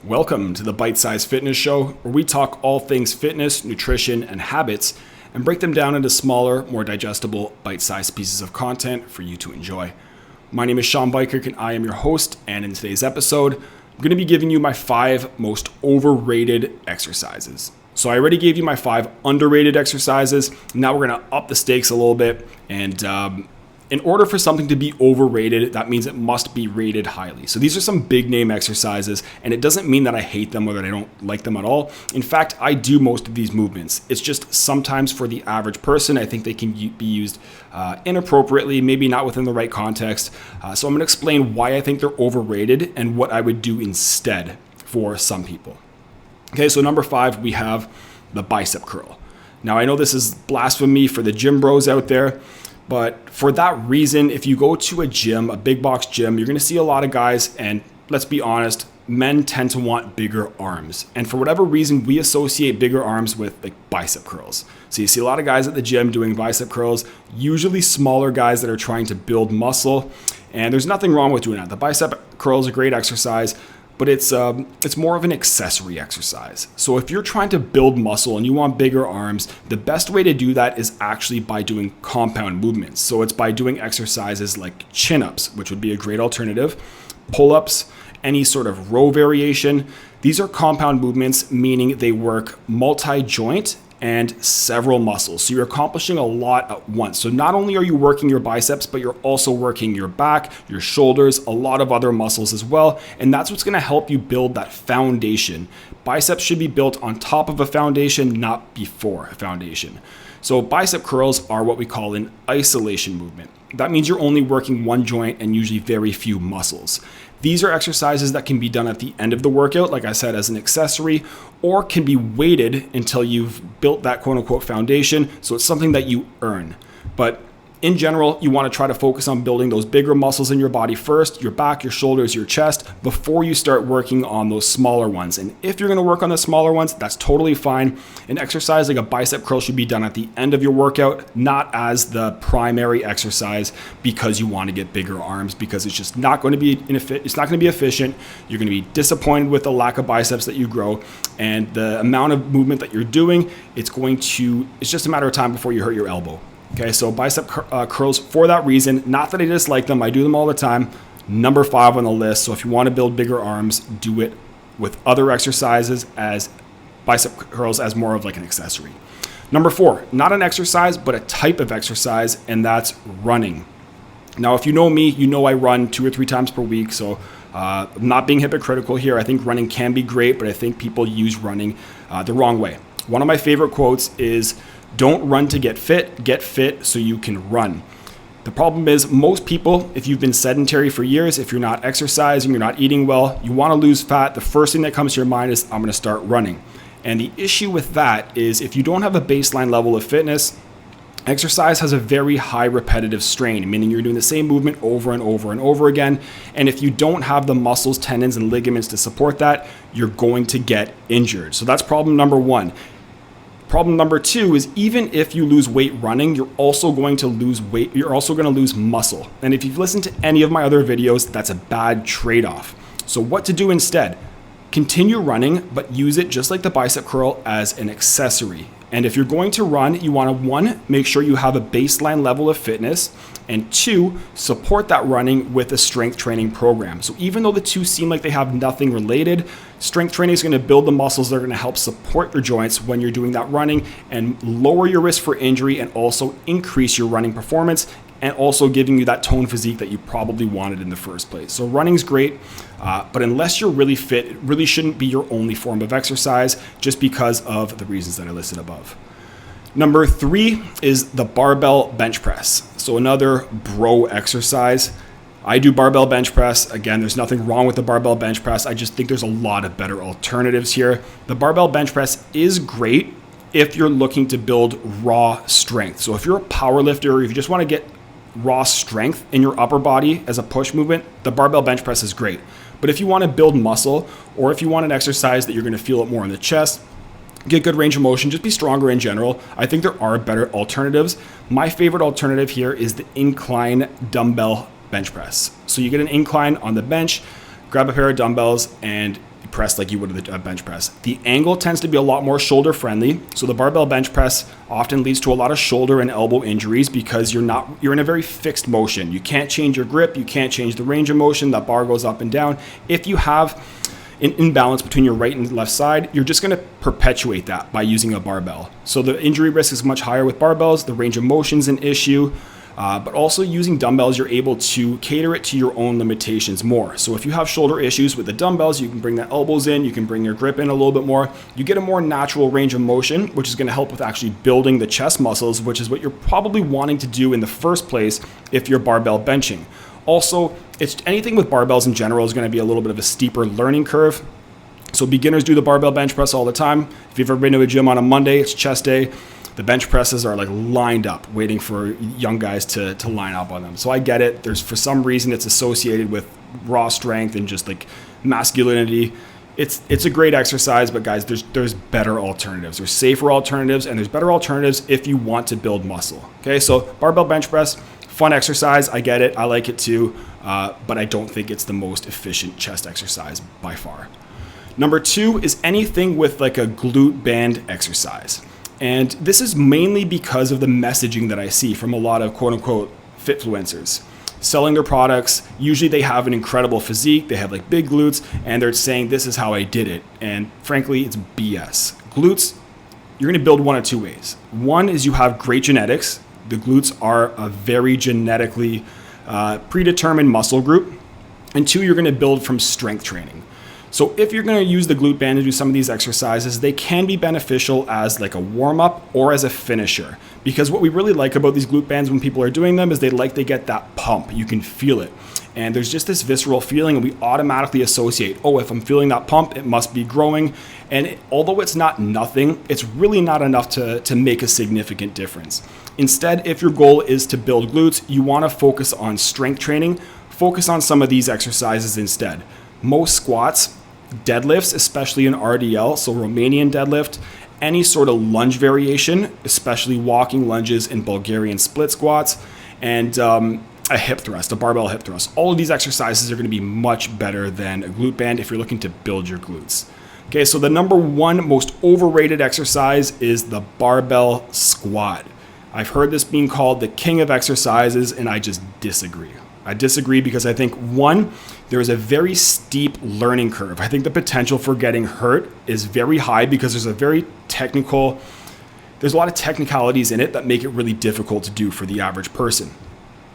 Welcome to the Bite Size Fitness Show, where we talk all things fitness, nutrition, and habits, and break them down into smaller, more digestible, bite-sized pieces of content for you to enjoy. My name is Sean Bikert, and I am your host, and in today's episode, I'm going to be giving you my 5 most overrated exercises. So I already gave you my 5 underrated exercises. Now we're going to up the stakes a little bit, and in order for something to be overrated, that means it must be rated highly. So these are some big name exercises, and it doesn't mean that I hate them or that I don't like them at all. In fact, I do most of these movements. It's just sometimes for the average person, I think they can be used inappropriately, maybe not within the right context. So I'm going to explain why I think they're overrated and what I would do instead for some people. Okay, so number 5, we have the bicep curl. Now I know this is blasphemy for the gym bros out there, but for that reason, if you go to a gym, a big box gym, you're going to see a lot of guys, and let's be honest, men tend to want bigger arms. And for whatever reason, we associate bigger arms with like bicep curls. So you see a lot of guys at the gym doing bicep curls, usually smaller guys that are trying to build muscle. And there's nothing wrong with doing that. The bicep curl is a great exercise, but it's more of an accessory exercise. So if you're trying to build muscle and you want bigger arms, the best way to do that is actually by doing compound movements. So it's by doing exercises like chin-ups, which would be a great alternative, pull-ups, any sort of row variation. These are compound movements, meaning they work multi-joint and several muscles. So you're accomplishing a lot at once. So not only are you working your biceps, but you're also working your back, your shoulders, a lot of other muscles as well. And that's what's gonna help you build that foundation. Biceps should be built on top of a foundation, not before a foundation. So bicep curls are what we call an isolation movement. That means you're only working one joint and usually very few muscles. These are exercises that can be done at the end of the workout, like I said, as an accessory, or can be weighted until you've built that quote unquote foundation. So it's something that you earn. But in general, you want to try to focus on building those bigger muscles in your body first, your back, your shoulders, your chest, before you start working on those smaller ones. And if you're going to work on the smaller ones, that's totally fine. An exercise like a bicep curl should be done at the end of your workout, not as the primary exercise because you want to get bigger arms, because it's just not going to be it's not going to be efficient. You're going to be disappointed with the lack of biceps that you grow, and the amount of movement that you're doing, it's just a matter of time before you hurt your elbow. Okay, so bicep curls for that reason. Not that I dislike them, I do them all the time. Number 5 on the list. So if you want to build bigger arms, do it with other exercises as bicep curls as more of like an accessory. Number 4, not an exercise, but a type of exercise, and that's running. Now, if you know me, you know I run 2 or 3 times per week. So I'm not being hypocritical here. I think running can be great, but I think people use running the wrong way. One of my favorite quotes is, "Don't run to get fit so you can run." The problem is most people, if you've been sedentary for years, if you're not exercising, you're not eating well, you want to lose fat, the first thing that comes to your mind is, I'm going to start running. And the issue with that is if you don't have a baseline level of fitness, exercise has a very high repetitive strain, meaning you're doing the same movement over and over and over again. And if you don't have the muscles, tendons, and ligaments to support that, you're going to get injured. So that's problem number 1. Problem number 2 is even if you lose weight running, you're also going to lose weight. You're also going to lose muscle. And if you've listened to any of my other videos, that's a bad trade-off. So what to do instead? Continue running, but use it just like the bicep curl as an accessory. And if you're going to run, you want to 1, make sure you have a baseline level of fitness, and 2, support that running with a strength training program. So even though the two seem like they have nothing related, strength training is going to build the muscles that are going to help support your joints when you're doing that running and lower your risk for injury, and also increase your running performance, and also giving you that toned physique that you probably wanted in the first place. So running's great, but unless you're really fit, it really shouldn't be your only form of exercise, just because of the reasons that I listed above. Number 3 is the barbell bench press. So another bro exercise. I do barbell bench press. Again, there's nothing wrong with the barbell bench press. I just think there's a lot of better alternatives here. The barbell bench press is great if you're looking to build raw strength. So if you're a power lifter, or if you just want to get raw strength in your upper body as a push movement, the barbell bench press is great. But if you want to build muscle, or if you want an exercise that you're going to feel it more in the chest, get good range of motion, just be stronger in general, I think there are better alternatives. My favorite alternative here is the incline dumbbell bench press. So you get an incline on the bench, grab a pair of dumbbells, and press like you would a bench press. The angle tends to be a lot more shoulder friendly. So the barbell bench press often leads to a lot of shoulder and elbow injuries because you're in a very fixed motion. You can't change your grip. You can't change the range of motion. That bar goes up and down. If you have an imbalance between your right and left side, you're just going to perpetuate that by using a barbell. So the injury risk is much higher with barbells. The range of motion is an issue. But also using dumbbells, you're able to cater it to your own limitations more. So if you have shoulder issues with the dumbbells, you can bring the elbows in, you can bring your grip in a little bit more. You get a more natural range of motion, which is going to help with actually building the chest muscles, which is what you're probably wanting to do in the first place if you're barbell benching. Also, it's anything with barbells in general is going to be a little bit of a steeper learning curve. So beginners do the barbell bench press all the time. If you've ever been to a gym on a Monday, it's chest day. The bench presses are like lined up, waiting for young guys to line up on them. So I get it. For some reason it's associated with raw strength and just like masculinity. It's a great exercise, but guys, there's better alternatives. There's safer alternatives, and there's better alternatives if you want to build muscle. Okay, so barbell bench press, fun exercise. I get it. I like it too, but I don't think it's the most efficient chest exercise by far. Number 2 is anything with like a glute band exercise. And this is mainly because of the messaging that I see from a lot of quote unquote fitfluencers selling their products. Usually they have an incredible physique, they have like big glutes, and they're saying this is how I did it. And frankly, it's BS. Glutes, you're gonna build one of two ways. One is you have great genetics. The glutes are a very genetically predetermined muscle group. And 2, you're gonna build from strength training. So if you're going to use the glute band to do some of these exercises, they can be beneficial as like a warm-up or as a finisher. Because what we really like about these glute bands when people are doing them is they get that pump. You can feel it. And there's just this visceral feeling, and we automatically associate, oh, if I'm feeling that pump, it must be growing. And although it's not nothing, it's really not enough to make a significant difference. Instead, if your goal is to build glutes, you want to focus on strength training. Focus on some of these exercises instead. Most squats, deadlifts, especially in RDL, so Romanian deadlift, any sort of lunge variation, especially walking lunges and Bulgarian split squats, and a hip thrust, a barbell hip thrust. All of these exercises are going to be much better than a glute band if you're looking to build your glutes. Okay, so the number 1 most overrated exercise is the barbell squat. I've heard this being called the king of exercises, and I just disagree. I disagree because I think, 1, there is a very steep learning curve. I think the potential for getting hurt is very high because there's a lot of technicalities in it that make it really difficult to do for the average person.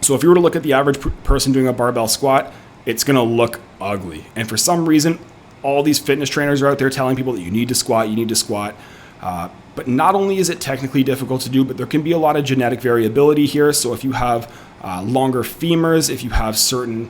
So if you were to look at the average person doing a barbell squat, it's going to look ugly. And for some reason, all these fitness trainers are out there telling people that you need to squat. But not only is it technically difficult to do, but there can be a lot of genetic variability here. So if you have longer femurs, if you have certain,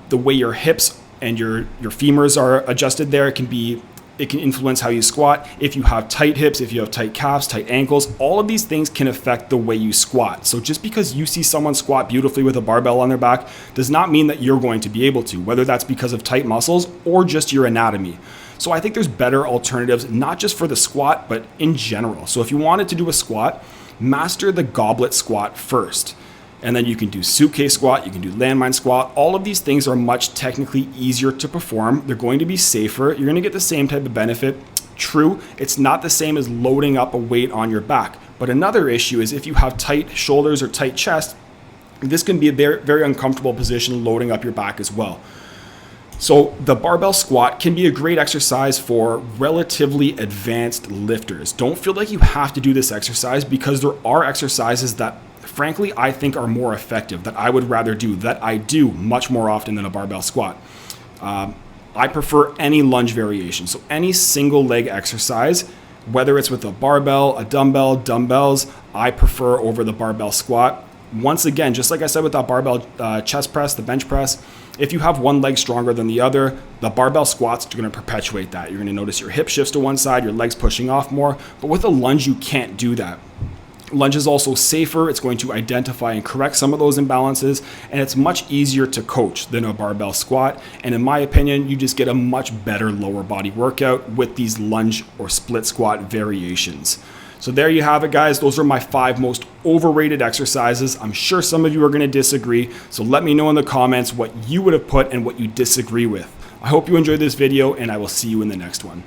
the way your hips and your femurs are adjusted there, it can influence how you squat. If you have tight hips, if you have tight calves, tight ankles, all of these things can affect the way you squat. So just because you see someone squat beautifully with a barbell on their back does not mean that you're going to be able to, whether that's because of tight muscles or just your anatomy. So I think there's better alternatives, not just for the squat, but in general. So if you wanted to do a squat, master the goblet squat first. And then you can do suitcase squat, you can do landmine squat. All of these things are much technically easier to perform. They're going to be safer. You're going to get the same type of benefit. True, it's not the same as loading up a weight on your back. But another issue is if you have tight shoulders or tight chest, this can be a very, very uncomfortable position loading up your back as well. So the barbell squat can be a great exercise for relatively advanced lifters. Don't feel like you have to do this exercise because there are exercises that frankly I think are more effective, that I would rather do, that I do much more often than a barbell squat. I prefer any lunge variation. So any single leg exercise, whether it's with a barbell, a dumbbell, dumbbells, I prefer over the barbell squat. Once again, just like I said with that barbell chest press, the bench press, if you have one leg stronger than the other, the barbell squats are going to perpetuate that. You're going to notice your hip shifts to one side, your legs pushing off more. But with a lunge, you can't do that. Lunge is also safer. It's going to identify and correct some of those imbalances, and it's much easier to coach than a barbell squat. And in my opinion, you just get a much better lower body workout with these lunge or split squat variations. So there you have it, guys. Those are my 5 most overrated exercises. I'm sure some of you are going to disagree. So let me know in the comments what you would have put and what you disagree with. I hope you enjoyed this video, and I will see you in the next one.